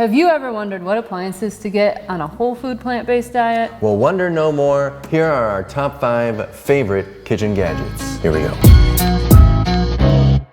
Have you ever wondered what appliances to get on a whole food plant-based diet? Well, wonder no more. Here are our top 5 favorite kitchen gadgets. Here we go.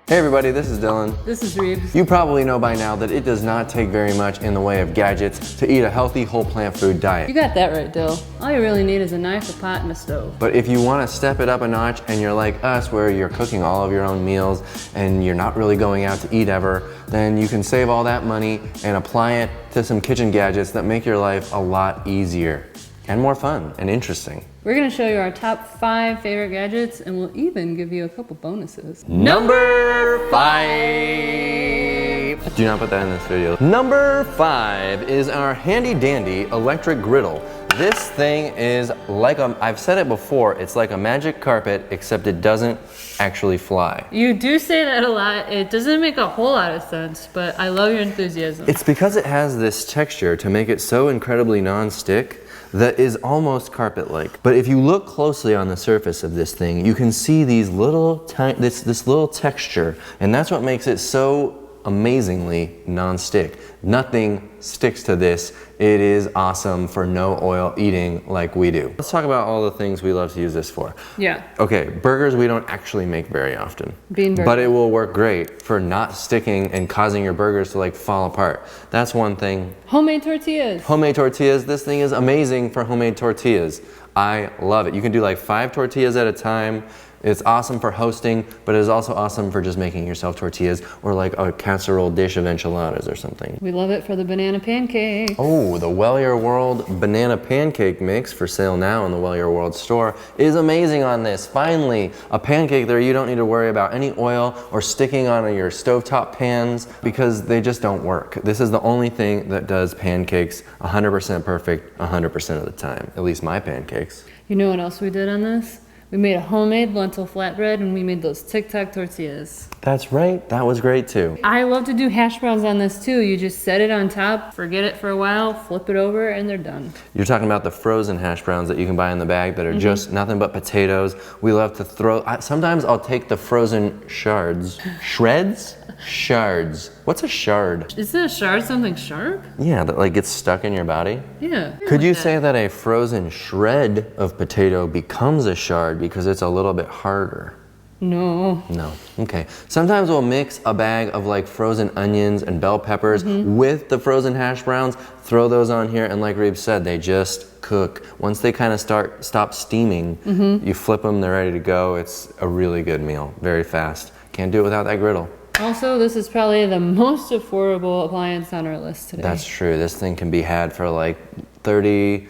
Hey everybody, this is Dillon. This is Reeves. You probably know by now that it does not take very much in the way of gadgets to eat a healthy whole plant food diet. You got that right, Dill. All you really need is a knife, a pot, and a stove. But if you want to step it up a notch and you're like us where you're cooking all of your own meals and you're not really going out to eat ever, then you can save all that money and apply it to some kitchen gadgets that make your life a lot easier and more fun and interesting. We're gonna show you our top 5 favorite gadgets, and we'll even give you a couple bonuses. Number 5. Do not put that in this video. Number 5 is our handy dandy electric griddle. This thing is like I've said it before, it's like a magic carpet, except it doesn't actually fly. You do say that a lot. It doesn't make a whole lot of sense, but I love your enthusiasm. It's because it has this texture to make it so incredibly non-stick that is almost carpet-like. But if you look closely on the surface of this thing, you can see these little this little texture, and that's what makes it so amazingly non-stick. Nothing sticks to this. It is awesome for no oil eating like we do. Let's talk about all the things we love to use this for. Yeah. Okay, burgers we don't actually make very often. Bean burger. But it will work great for not sticking and causing your burgers to like fall apart. That's one thing. Homemade tortillas. Homemade tortillas, this thing is amazing for homemade tortillas. I love it. You can do like 5 tortillas at a time. It's awesome for hosting, but it is also awesome for just making yourself tortillas or like a casserole dish of enchiladas or something. We love it for the banana pancake. Oh, the Well Your World banana pancake mix for sale now in the Well Your World store is amazing on this. Finally, a pancake there you don't need to worry about any oil or sticking on your stovetop pans because they just don't work. This is the only thing that does pancakes 100% perfect 100% of the time, at least my pancakes. You know what else we did on this? We made a homemade lentil flatbread and we made those tic-tac tortillas. That's right, that was great too. I love to do hash browns on this too. You just set it on top, forget it for a while, flip it over, and they're done. You're talking about the frozen hash browns that you can buy in the bag that are just nothing but potatoes. We love to throw, sometimes I'll take the frozen shards. Shreds? Shards. What's a shard? Isn't a shard something sharp? Yeah, that like gets stuck in your body. Yeah. Could you say that a frozen shred of potato becomes a shard because it's a little bit harder? No. No, okay. Sometimes we'll mix a bag of like frozen onions and bell peppers with the frozen hash browns, throw those on here, and like Reeb said, they just cook. Once they kind of stop steaming, you flip them, they're ready to go. It's a really good meal, very fast. Can't do it without that griddle. Also, this is probably the most affordable appliance on our list today. That's true. This thing can be had for like 30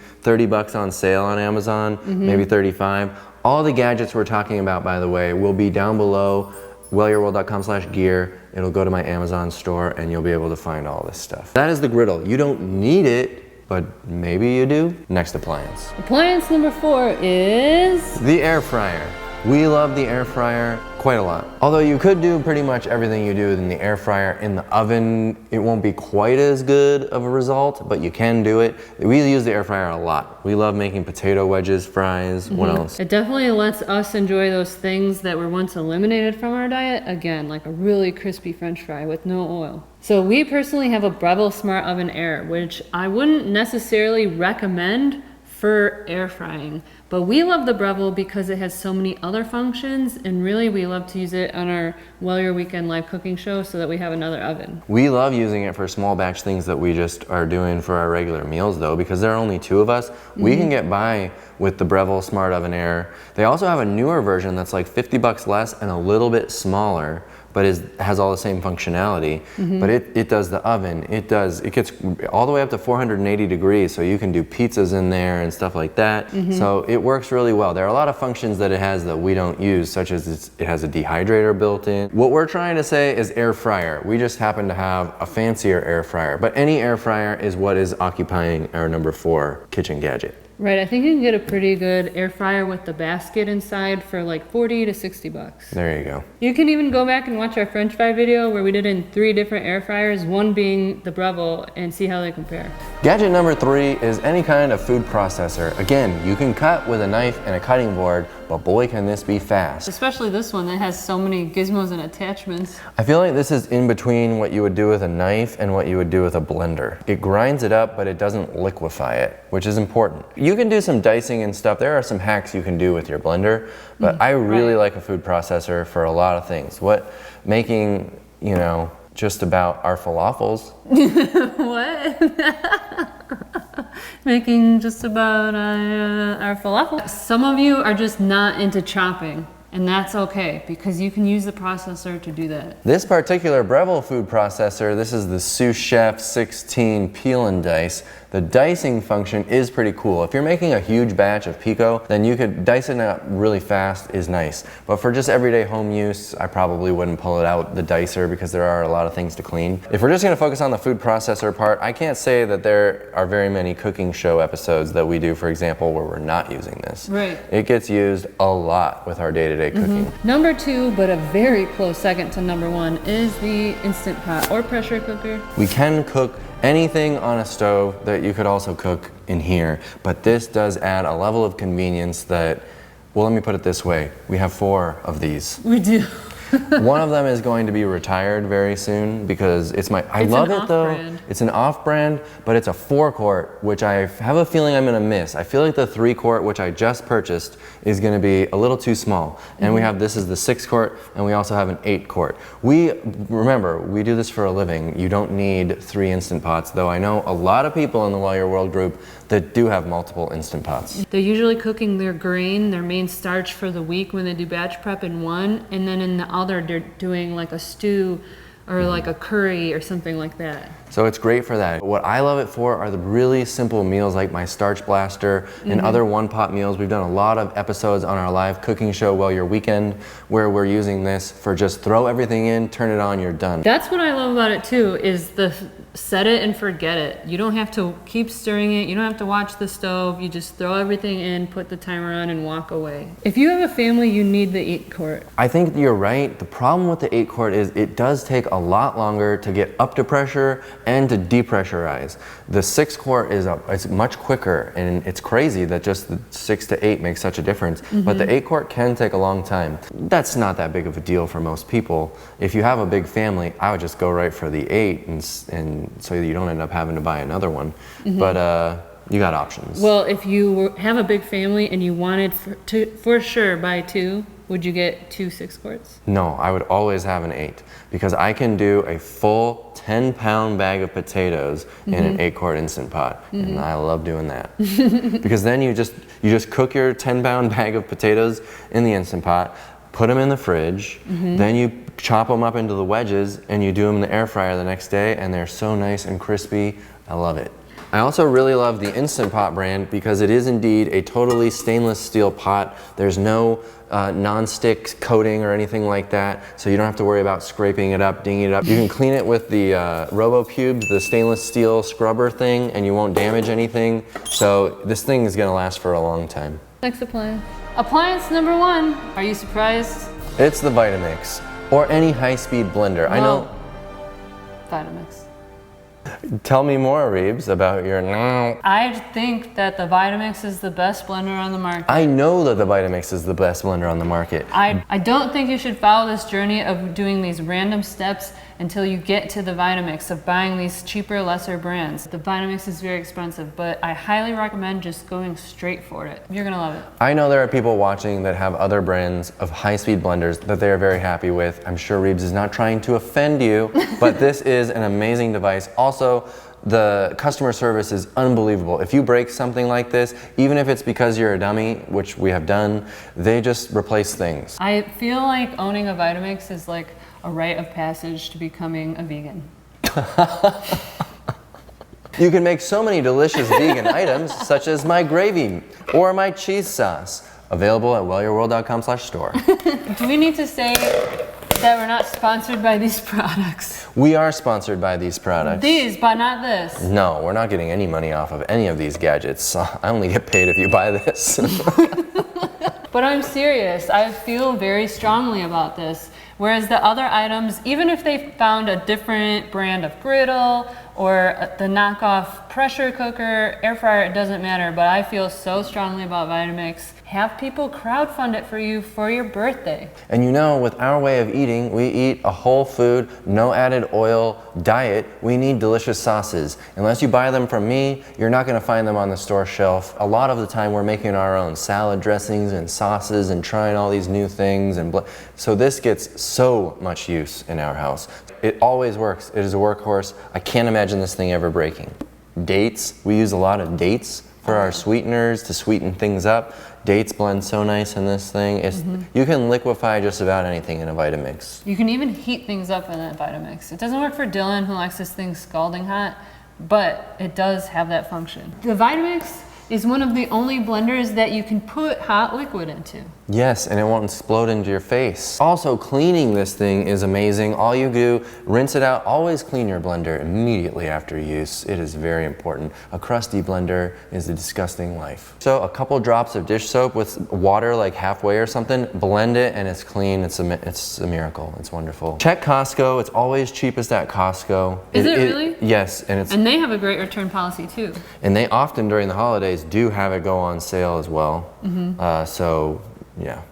bucks on sale on Amazon, maybe 35. All the gadgets we're talking about, by the way, will be down below, wellyourworld.com/gear. It'll go to my Amazon store and you'll be able to find all this stuff. That is the griddle. You don't need it, but maybe you do. Next appliance. Appliance number 4 is The air fryer. We love the air fryer quite a lot. Although you could do pretty much everything you do in the air fryer in the oven, it won't be quite as good of a result, but you can do it. We use the air fryer a lot. We love making potato wedges, fries, what else? It definitely lets us enjoy those things that were once eliminated from our diet, again, like a really crispy French fry with no oil. So we personally have a Breville Smart Oven Air, which I wouldn't necessarily recommend for air frying, but we love the Breville because it has so many other functions, and really we love to use it on our Well Your Weekend live cooking show so that we have another oven. We love using it for small batch things that we just are doing for our regular meals though, because there are only 2 of us. We can get by with the Breville Smart Oven Air. They also have a newer version that's like 50 bucks less and a little bit smaller, but has all the same functionality. But it does the oven. It gets all the way up to 480 degrees, so you can do pizzas in there and stuff like that. So it works really well. There are a lot of functions that it has that we don't use, such as it has a dehydrator built in. What we're trying to say is air fryer. We just happen to have a fancier air fryer, but any air fryer is what is occupying our number 4 kitchen gadget. Right, I think you can get a pretty good air fryer with the basket inside for like 40 to 60 bucks. There you go. You can even go back and watch our French fry video where we did it in 3 different air fryers, one being the Breville, and see how they compare. Gadget number 3 is any kind of food processor. Again, you can cut with a knife and a cutting board, but boy can this be fast. Especially this one that has so many gizmos and attachments. I feel like this is in between what you would do with a knife and what you would do with a blender. It grinds it up, but it doesn't liquefy it, which is important. You can do some dicing and stuff. There are some hacks you can do with your blender, but I really like a food processor for a lot of things. Making, you know, just about our falafels. What? Making just about our falafel. Some of you are just not into chopping. And that's okay, because you can use the processor to do that. This particular Breville food processor, this is the Sous Chef 16 peel and dice. The dicing function is pretty cool. If you're making a huge batch of pico, then you could dice it up really fast is nice. But for just everyday home use, I probably wouldn't pull it out the dicer because there are a lot of things to clean. If we're just gonna focus on the food processor part, I can't say that there are very many cooking show episodes that we do, for example, where we're not using this. Right. It gets used a lot with our day-to-day cooking. Number 2, but a very close second to number 1, is the Instant Pot or pressure cooker. We can cook anything on a stove that you could also cook in here, but this does add a level of convenience that, well, let me put it this way. We have 4 of these. We do. One of them is going to be retired very soon because I love it though. It's an off-brand, but it's a 4-quart, which I have a feeling I'm gonna miss. I feel like the 3-quart, which I just purchased, is gonna be a little too small. And this is the 6-quart, and we also have an 8-quart. Remember, we do this for a living. You don't need 3 Instant Pots, though I know a lot of people in the While Your World group that do have multiple Instant Pots. They're usually cooking their grain, their main starch for the week when they do batch prep in one, and then in the other they're doing like a stew or like a curry or something like that. So it's great for that. What I love it for are the really simple meals like my starch blaster and other one-pot meals. We've done a lot of episodes on our live cooking show, Well Your Weekend, where we're using this for just throw everything in, turn it on, you're done. That's what I love about it too, is the set it and forget it. You don't have to keep stirring it. You don't have to watch the stove. You just throw everything in, put the timer on, and walk away. If you have a family, you need the 8-quart. I think you're right. The problem with the 8-quart is it does take a lot longer to get up to pressure and to depressurize. The 6-quart is much quicker, and it's crazy that just the 6 to 8 makes such a difference. But the 8-quart can take a long time. That's not that big of a deal for most people. If you have a big family, I would just go right for the 8 and so you don't end up having to buy another one. But you got options. Well, if you have a big family and you wanted to for sure buy 2, would you get 2 6-quarts? No, I would always have an 8 because I can do a full 10-pound bag of potatoes in an 8-quart Instant Pot, and I love doing that. Because then you just cook your 10-pound bag of potatoes in the Instant Pot, put them in the fridge, then you chop them up into the wedges and you do them in the air fryer the next day, and they're so nice and crispy. I love it. I also really love the Instant Pot brand because it is indeed a totally stainless steel pot. There's no non-stick coating or anything like that, so you don't have to worry about scraping it up, dinging it up. You can clean it with the Robo Cubes, the stainless steel scrubber thing, and you won't damage anything. So this thing is gonna last for a long time. Next appliance. Appliance number 1. Are you surprised? It's the Vitamix, or any high-speed blender. I know. Vitamix. Tell me more, Reeves, about your. I think that the Vitamix is the best blender on the market. I know that the Vitamix is the best blender on the market. I don't think you should follow this journey of doing these random steps until you get to the Vitamix, of buying these cheaper, lesser brands. The Vitamix is very expensive, but I highly recommend just going straight for it. You're gonna love it. I know there are people watching that have other brands of high-speed blenders that they are very happy with. I'm sure Reeves is not trying to offend you, but this is an amazing device. Also, the customer service is unbelievable. If you break something like this, even if it's because you're a dummy, which we have done, they just replace things. I feel like owning a Vitamix is like a rite of passage to becoming a vegan. You can make so many delicious vegan items, such as my gravy or my cheese sauce, available at wellyourworld.com/store. Do we need to say that we're not sponsored by these products. We are sponsored by these products. These, but not this. No, we're not getting any money off of any of these gadgets. I only get paid if you buy this. But I'm serious. I feel very strongly about this. Whereas the other items, even if they found a different brand of griddle or the knockoff pressure cooker, air fryer, it doesn't matter. But I feel so strongly about Vitamix. Have people crowdfund it for you for your birthday. And you know, with our way of eating, we eat a whole food, no added oil diet. We need delicious sauces. Unless you buy them from me, you're not gonna find them on the store shelf. A lot of the time we're making our own salad dressings and sauces and trying all these new things. So this gets so much use in our house. It always works. It is a workhorse. I can't imagine this thing ever breaking. Dates, we use a lot of dates for our sweeteners to sweeten things up. Dates blend so nice in this thing. You can liquefy just about anything in a Vitamix. You can even heat things up in a Vitamix. It doesn't work for Dillon, who likes this thing scalding hot, but it does have that function. The Vitamix is one of the only blenders that you can put hot liquid into. Yes, and it won't explode into your face. Also, cleaning this thing is amazing. All you do, rinse it out. Always clean your blender immediately after use. It is very important. A crusty blender is a disgusting life. So a couple drops of dish soap with water like halfway or something, blend it and it's clean. It's a miracle. It's wonderful. Check Costco. It's always cheapest at Costco. Is it really? Yes, and they have a great return policy too. And they often during the holidays do have it go on sale as well. So yeah,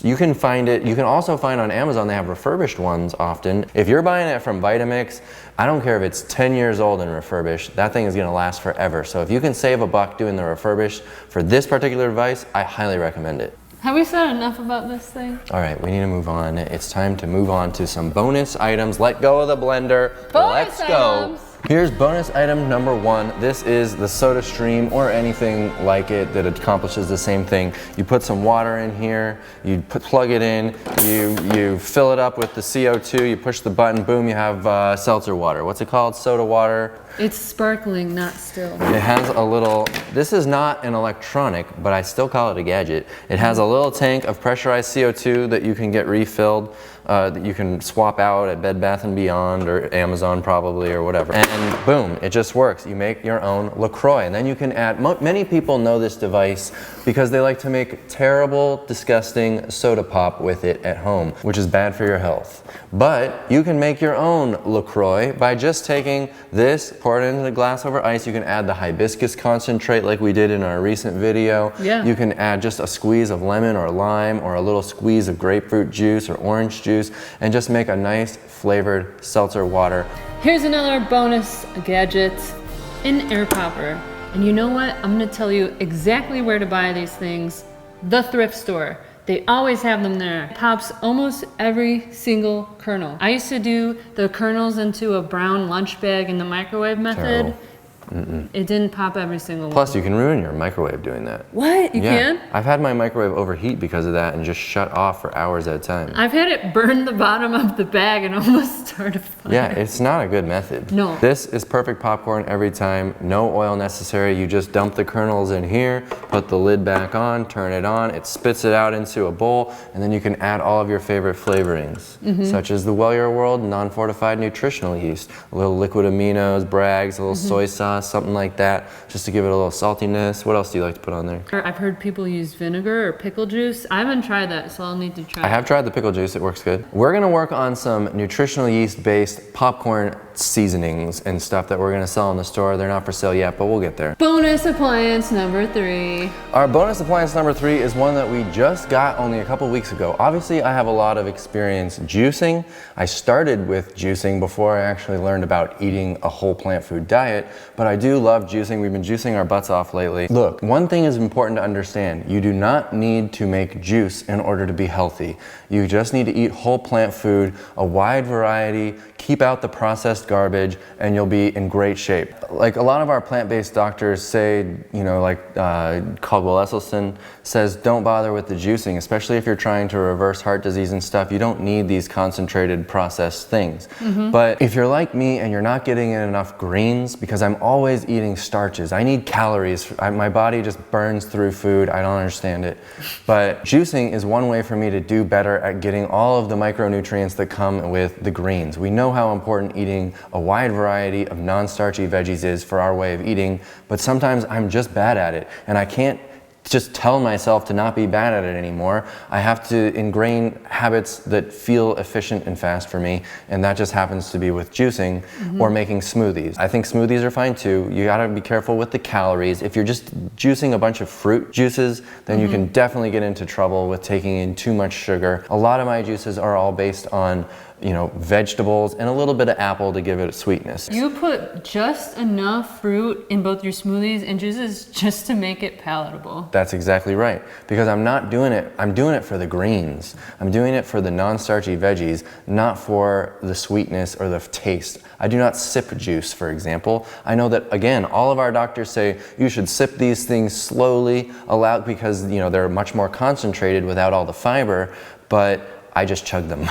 you can find it. You can also find on Amazon, they have refurbished ones often. If you're buying it from Vitamix, I don't care if it's 10 years old and refurbished, that thing is gonna last forever. So if you can save $1 doing the refurbished for this particular device, I highly recommend it. Have we said enough about this thing? All right, we need to move on. It's time to move on to some bonus items. Let go of the blender. Bonus Let's go. items. Here's bonus item number 1. This is the Soda Stream or anything like it that accomplishes the same thing. You put some water in here, you plug it in, you fill it up with the CO2, you push the button, boom, you have seltzer water. What's it called? Soda water. It's sparkling, not still. It has a little, this is not an electronic, but I still call it a gadget. It has a little tank of pressurized CO2 that you can get refilled, that you can swap out at Bed Bath & Beyond or Amazon probably or whatever. And boom, it just works. You make your own LaCroix. And then you can add, many people know this device because they like to make terrible, disgusting soda pop with it at home, which is bad for your health. But you can make your own LaCroix by just taking this, pour it into a glass over ice. You can add the hibiscus concentrate like we did in our recent video. Yeah. You can add just a squeeze of lemon or lime or a little squeeze of grapefruit juice or orange juice and just make a nice flavored seltzer water. Here's another bonus gadget, an air popper. And you know what? I'm gonna tell you exactly where to buy these things. The thrift store. They always have them there. It pops almost every single kernel. I used to do the kernels into a brown lunch bag in the microwave method. Terrible. It didn't pop every single Plus, one. you can ruin your microwave doing that. What? You can? I've had my microwave overheat because of that and just shut off for hours at a time. I've had it burn the bottom of the bag and almost start a fire. Yeah, it's not a good method. No. This is perfect popcorn every time. No oil necessary. You just dump the kernels in here, put the lid back on, turn it on. It spits it out into a bowl, and then you can add all of your favorite flavorings, such as the Well Your World non-fortified nutritional yeast, a little liquid aminos, Bragg's, a little soy sauce, something like that, just to give it a little saltiness. What else do you like to put on there? I've heard people use vinegar or pickle juice. I haven't tried that, so I'll need to try I have tried the pickle juice, it works good. We're gonna work on some nutritional yeast-based popcorn seasonings and stuff that we're gonna sell in the store. They're not for sale yet, but we'll get there. Bonus appliance number 3. Our bonus appliance number 3 is one that we just got only a couple weeks ago. Obviously, I have a lot of experience juicing. I started with juicing before I actually learned about eating a whole plant food diet, but I do love juicing. We've been juicing our butts off lately. Look, one thing is important to understand. You do not need to make juice in order to be healthy. You just need to eat whole plant food, a wide variety, keep out the processed garbage, and you'll be in great shape. Like a lot of our plant-based doctors say, you know, like Caldwell Esselstyn says, don't bother with the juicing, especially if you're trying to reverse heart disease and stuff. You don't need these concentrated processed things. But if you're like me and you're not getting in enough greens, because I'm always eating starches. I need calories. My body just burns through food. I don't understand it. But juicing is one way for me to do better at getting all of the micronutrients that come with the greens. We know how important eating a wide variety of non-starchy veggies is for our way of eating, but sometimes I'm just bad at it, and I can't just tell myself to not be bad at it anymore. I have to ingrain habits that feel efficient and fast for me, and that just happens to be with juicing or making smoothies. I think smoothies are fine too. You gotta be careful with the calories. If you're just juicing a bunch of fruit juices, then you can definitely get into trouble with taking in too much sugar. A lot of my juices are all based on vegetables and a little bit of apple to give it a sweetness. You put just enough fruit in both your smoothies and juices just to make it palatable. That's exactly right. Because I'm doing it for the greens. I'm doing it for the non-starchy veggies, not for the sweetness or the taste. I do not sip juice, for example. I know that, again, all of our doctors say you should sip these things slowly, because they're much more concentrated without all the fiber, but I just chug them.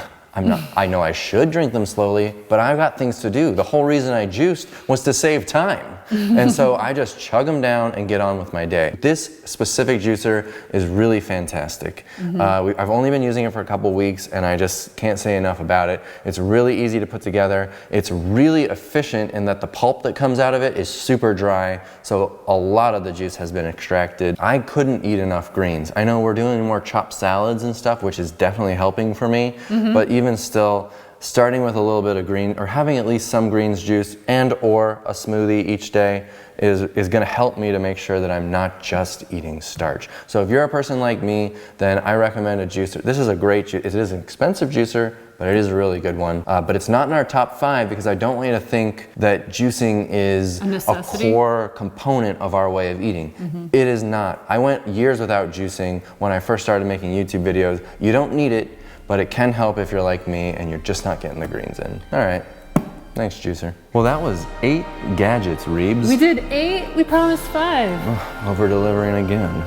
I know I should drink them slowly, but I've got things to do. The whole reason I juiced was to save time. And so I just chug them down and get on with my day. This specific juicer is really fantastic. I've only been using it for a couple weeks, and I just can't say enough about it. It's really easy to put together. It's really efficient in that the pulp that comes out of it is super dry, so a lot of the juice has been extracted. I couldn't eat enough greens. I know we're doing more chopped salads and stuff, which is definitely helping for me, but even still, starting with a little bit of green, or having at least some greens juice and or a smoothie each day is gonna help me to make sure that I'm not just eating starch. So if you're a person like me, then I recommend a juicer. This is a great juicer. It is an expensive juicer, but it is a really good one. But it's not in our top 5 because I don't want you to think that juicing is a core component of our way of eating. It is not. I went years without juicing when I first started making YouTube videos. You don't need it, but it can help if you're like me and you're just not getting the greens in. All right, thanks, juicer. Well, that was 8 gadgets, Reebs. We did 8, we promised 5. Over-delivering again.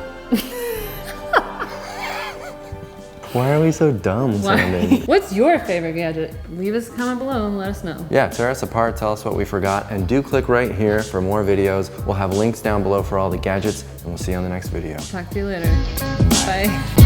Why are we so dumb sounding? What's your favorite gadget? Leave us a comment below and let us know. Yeah, tear us apart, tell us what we forgot, and do click right here for more videos. We'll have links down below for all the gadgets, and we'll see you on the next video. Talk to you later. Bye.